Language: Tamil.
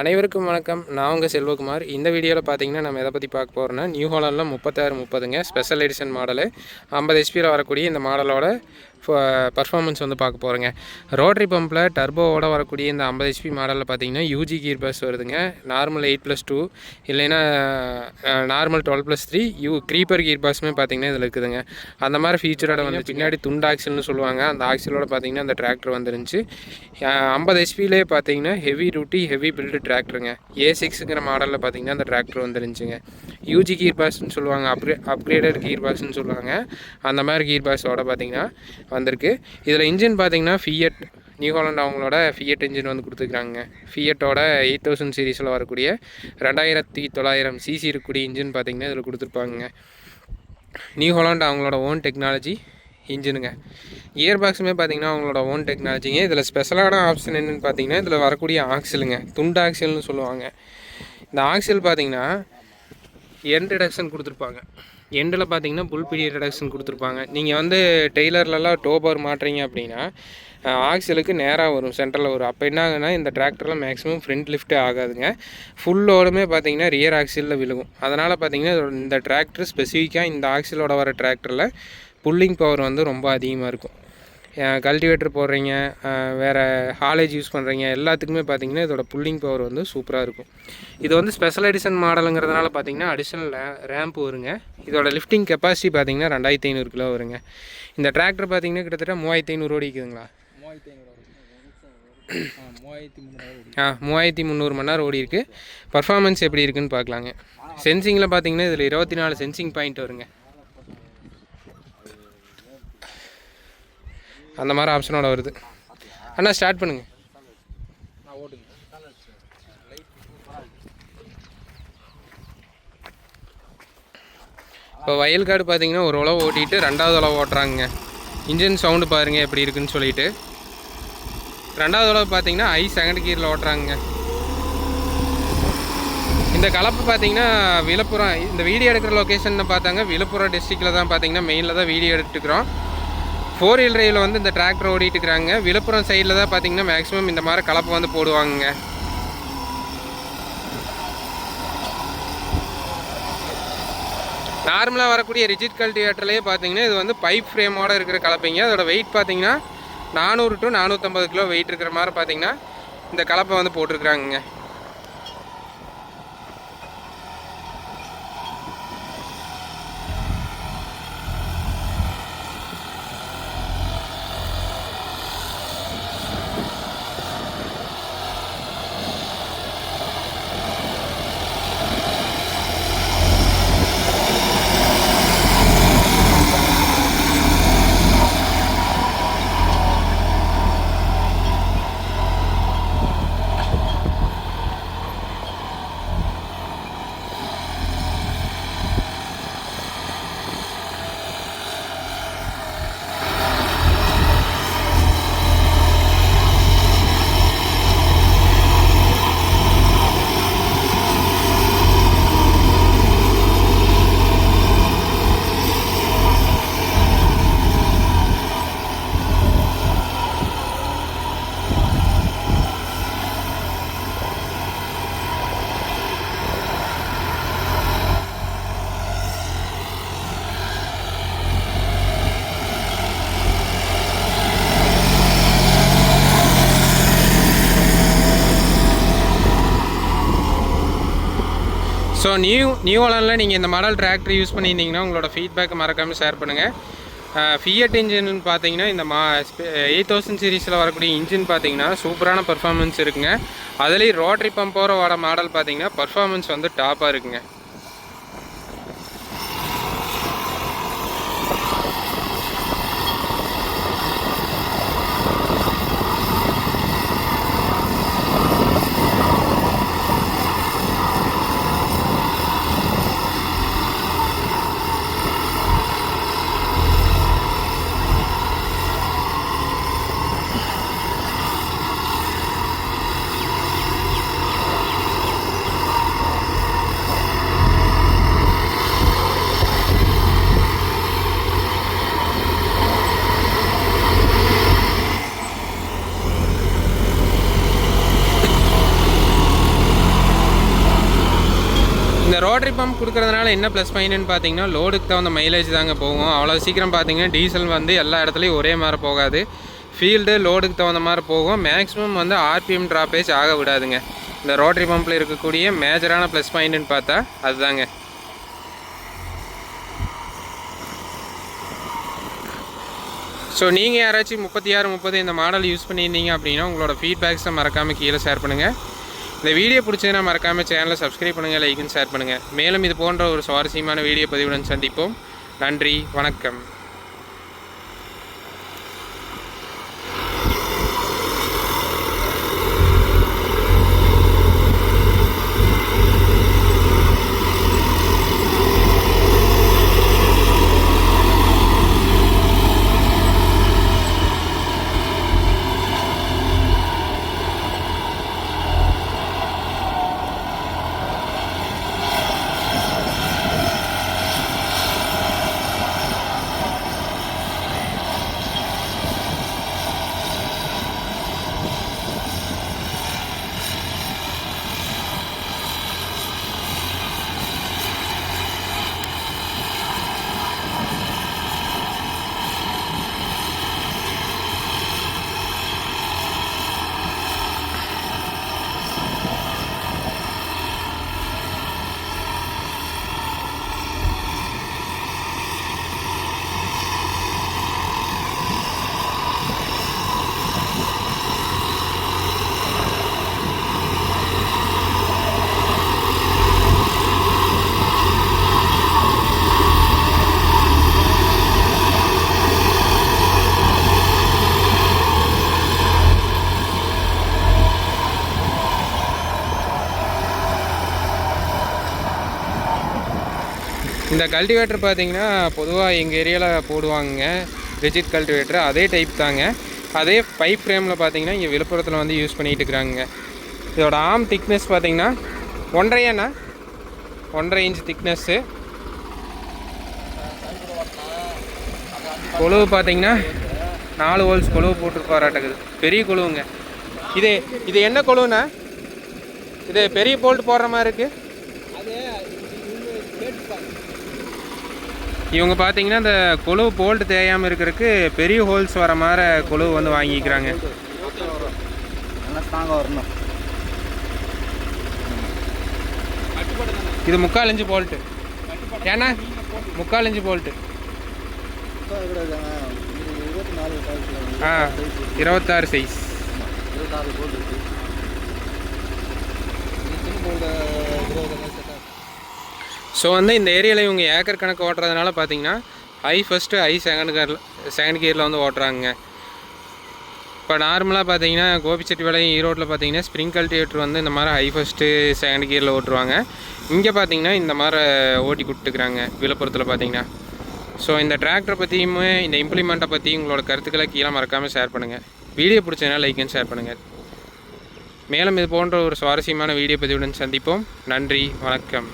அனைவருக்கும் வணக்கம். நான் உங்கள் செல்வகுமார். இந்த வீடியோவில் பார்த்தீங்கன்னா நம்ம எதை பற்றி பார்க்க போகிறோன்னா, நியூ ஹாலண்டில் 3630ங்க ஸ்பெஷல் எடிஷன் மாடலு 50 ஹெச்பியில் வரக்கூடிய இந்த மாடலோட பர்ஃபார்மன்ஸ் வந்து பார்க்க போகிறோங்க. ரோட்டரி பம்பில் டர்போவோட வரக்கூடிய இந்த 50 ஹெச்பி மாடலில் பார்த்தீங்கன்னா யூஜி கீர் பாஸ் வருதுங்க. நார்மல் 8+2 இல்லைன்னா நார்மல் 12+3 க்ரீப்பர் கீர் பாஸுமே பார்த்தீங்கன்னா இதில் இருக்குதுங்க. அந்த மாதிரி ஃபீச்சரோட வந்து பின்னாடி துண்டு ஆக்சில்னு சொல்லுவாங்க. அந்த ஆக்சிலோட பார்த்தீங்கன்னா அந்த டிராக்டர் வந்துருந்துச்சு. 50 ஹெச்பிலே பார்த்தீங்கன்னா ஹெவி டியூட்டி ஹெவி பில்டு டிராக்டருங்க. A6ங்கிற மாடலில் பார்த்தீங்கன்னா அந்த டிராக்டர் வந்துருந்துச்சுங்க. யூஜி கீர் பாஸ்ன்னு சொல்லுவாங்க, அப்கிரேடட் கீர் பாஸ்ன்னு சொல்லுவாங்க. அந்த மாதிரி கீர் பாஸோட பார்த்தீங்கன்னா வந்திருக்கு. இதில் இன்ஜின் பார்த்தீங்கன்னா ஃபியட் நியூ ஹாலண்ட் அவங்களோட ஃபியட் இன்ஜின் வந்து கொடுத்துருக்காங்க. ஃபியட்டோட 8000 சீரீஸில் வரக்கூடிய 2900 சிசி இருக்கக்கூடிய இன்ஜின் பார்த்தீங்கன்னா இதில் கொடுத்துருப்பாங்க. நியூ ஹாலண்ட் அவங்களோட ஓன் டெக்னாலஜி இன்ஜினுங்க. கியர் பாக்ஸுமே பார்த்தீங்கன்னா அவங்களோட ஓன் டெக்னாலஜிங்க. இதில் ஸ்பெஷலான ஆப்ஷன் என்னென்னு பார்த்தீங்கன்னா இதில் வரக்கூடிய ஆக்சிலுங்க, துண்டு ஆக்சில்னு சொல்லுவாங்க. இந்த ஆக்சில் பார்த்தீங்கன்னா எண்ட் ரிடக்ஷன் கொடுத்துருப்பாங்க. எண்டில் பார்த்தீங்கன்னா புல் பிடி ரிடக்ஷன் கொடுத்துருப்பாங்க. நீங்கள் வந்து டெய்லர்லலாம் டோபர் மாட்டுறீங்க அப்படின்னா ஆக்சிலுக்கு நேராக வரும், சென்டரில் வரும். அப்போ என்ன ஆகுதுன்னா இந்த டிராக்டரில் மேக்ஸிமம் ஃப்ரண்ட் லிஃப்ட்டே ஆகாதுங்க. ஃபுல்லோடுமே பார்த்தீங்கன்னா ரியர் ஆக்சிலில் விழுகும். அதனால் பார்த்தீங்கன்னா இந்த டிராக்டர் ஸ்பெசிஃபிக்காக இந்த ஆக்சிலோட வர டிராக்டரில் புல்லிங் பவர் வந்து ரொம்ப அதிகமாக இருக்கும். கல்டிவேட்டர் போடுறீங்க, வேறு ஹாலேஜ் யூஸ் பண்ணுறீங்க, எல்லாத்துக்குமே பார்த்தீங்கன்னா இதோட புல்லிங் பவர் வந்து சூப்பராக இருக்கும். இது வந்து ஸ்பெஷல் எடிஷன் மாடலுங்கிறதுனால பார்த்தீங்கன்னா அடிஷ்னல் ரேம்ப் வருங்க. இதோட லிஃப்டிங் கெப்பாசிட்டி பார்த்தீங்கன்னா 2500 கிலோ வருங்க. இந்த டிராக்டர் பார்த்தீங்கன்னா கிட்டத்தட்ட 3500 ஓடிக்குதுங்களா? 3300 மணி நேரம் ஓடி இருக்குது. பர்ஃபார்மன்ஸ் எப்படி இருக்குதுன்னு பார்க்கலாங்க. சென்சிங்கில் பார்த்தீங்கன்னா இதில் 24 சென்சிங் பாயிண்ட் வருங்க. அந்த மாதிரி ஆப்ஷனோட வருது. அண்ணா ஸ்டார்ட் பண்ணுங்க. இப்போ வயல் காடு பார்த்தீங்கன்னா ஒரு உழவு ஓட்டிட்டு ரெண்டாவது உழவு ஓட்டுறாங்க. இன்ஜின் சவுண்டு பாருங்கள் எப்படி இருக்குன்னு சொல்லிட்டு. ரெண்டாவது உழவு பார்த்தீங்கன்னா செகண்ட் கியரில் ஓட்டுறாங்க. இந்த கலப்பு பார்த்தீங்கன்னா விழுப்புரம், இந்த வீடியோ எடுக்கிற லொக்கேஷன் பார்த்தாங்க விழுப்புரம் டிஸ்ட்ரிக்டில் தான் பார்த்தீங்கன்னா மெயினில் தான் வீடியோ எடுத்துக்கிறோம். 4 வீல் டிரைவில் வந்து இந்த டிராக்டர் ஓடிட்டுருக்குறாங்க. விழுப்புரம் சைடில் தான் பார்த்தீங்கன்னா மேக்ஸிமம் இந்த மாதிரி கலப்பை வந்து போடுவாங்க. நார்மலாக வரக்கூடிய ரிஜிட் கல்டிவேட்டர்லேயே பார்த்தீங்கன்னா இது வந்து பைப் ஃப்ரேமோடு இருக்கிற கலப்பைங்க. அதோட வெயிட் பார்த்தீங்கன்னா 400 to 450 கிலோ வெயிட் இருக்கிற மாதிரி பார்த்தீங்கன்னா இந்த கலப்பை வந்து போட்டிருக்குறாங்க. ஸோ நியூ ஹாலண்டில் நீங்கள் இந்த மாடல் டிராக்டர் யூஸ் பண்ணியிருந்தீங்கன்னா உங்களோட ஃபீட்பேக்கை மறக்காமல் ஷேர் பண்ணுங்கள். ஃபியட் இன்ஜின் பார்த்தீங்கன்னா இந்த 8000 சீரீஸில் வரக்கூடிய இன்ஜின் பார்த்தீங்கன்னா சூப்பரான பர்ஃபார்மன்ஸ் இருக்குங்க. அதுலேயும் ரோட்டரி பம்போட வர மாடல் பார்த்தீங்கன்னா பர்ஃபார்மன்ஸ் வந்து டாப்பாக இருக்குங்க. ரோட்டரி பம்ப் கொடுக்குறதுனால என்ன ப்ளஸ் பாயிண்ட்னு பார்த்தீங்கன்னா லோடுக்கு தகுந்த மைலேஜ் தாங்க போகும். அவ்வளோ சீக்கிரம் பார்த்தீங்கன்னா டீசல் வந்து எல்லா இடத்துலையும் ஒரே மாதிரி போகாது. ஃபீல்டு லோடுக்கு தகுந்த மாதிரி போகும். மேக்ஸிமம் வந்து ஆர்பிஎம் ட்ராப்பேஜ் ஆக விடாதுங்க. இந்த ரோட்டரி பம்பில் இருக்கக்கூடிய மேஜரான ப்ளஸ் பாயிண்ட்னு பார்த்தா அதுதாங்க. ஸோ நீங்கள் யாராச்சும் 3630 இந்த மாடல் யூஸ் பண்ணியிருந்தீங்க அப்படின்னா உங்களோட ஃபீட்பேக்ஸை மறக்காமல் கீழே ஷேர் பண்ணுங்கள். இந்த வீடியோ பிடிச்சதுன்னா மறக்காமல் சேனலை சப்ஸ்கிரைப் பண்ணுங்கள், லைக்குன்னு ஷேர் பண்ணுங்கள். மேலும் இது போன்ற ஒரு சுவாரஸ்யமான வீடியோ பதிவுடன் சந்திப்போம். நன்றி, வணக்கம். இந்த கல்டிவேட்டர் பார்த்தீங்கன்னா பொதுவாக எங்கள் ஏரியாவில் போடுவாங்க ரிஜிட் கல்டிவேட்டர். அதே டைப் தாங்க. அதே பைப் ஃப்ரேமில் பார்த்தீங்கன்னா இங்கே விழுப்புரத்தில் வந்து யூஸ் பண்ணிகிட்டு இருக்கிறாங்க. இதோட ஆர்ம் திக்னஸ் பார்த்தீங்கன்னா 1.5 இன்ச் திக்னஸ்ஸு. கொழுவு பார்த்தீங்கன்னா 4 ஹோல்ஸ் கொழுவு போட்டுருப்பாராட்டக்குது. பெரிய கொழுவுங்க. இது என்ன கொழுவுண்ணா? இது பெரிய போல்ட் போடுற மாதிரி இருக்குது. இவங்க பார்த்தீங்கன்னா இந்த கொழுவு போல்ட் தேயாமல் இருக்கிறதுக்கு பெரிய ஹோல்ஸ் வர மாதிரி கொழுவு வந்து வாங்கிக்கிறாங்க. இது 3/4 இன்ச்சு போல்ட்டு. ஏன்னா 3/4 இன்ச்சு போல்ட்டு. 26 சைஸ். ஸோ வந்து இந்த ஏரியாவில் இவங்க ஏக்கர் கணக்கு ஓட்டுறதுனால பார்த்தீங்கன்னா ஐ ஃபஸ்ட்டு ஐ செகண்ட் கியரில் வந்து ஓட்டுறாங்க. இப்போ நார்மலாக பார்த்தீங்கன்னா கோபிச்செட்டிப்பாளையம் ஈரோட்டில் பார்த்தீங்கன்னா ஸ்ப்ரிங் கல்டிவேட்டர் வந்து இந்த மாதிரி ஐ ஃபஸ்ட்டு செகண்ட் கியரில் ஓட்டுருவாங்க. இங்கே பார்த்தீங்கன்னா இந்த மாதிரி ஓட்டி கொடுத்துக்கிறாங்க விழுப்புரத்தில் பார்த்தீங்கன்னா. ஸோ இந்த டிராக்டரை பற்றியுமே இந்த இம்ப்ளிமெண்ட்டை பற்றி உங்களோட கருத்துக்களை கீழே மறக்காமல் ஷேர் பண்ணுங்கள். வீடியோ பிடிச்சதுனா லைக் அண்ட் ஷேர் பண்ணுங்கள். மேலும் இது போன்ற ஒரு சுவாரஸ்யமான வீடியோ பதிவுடன் சந்திப்போம். நன்றி, வணக்கம்.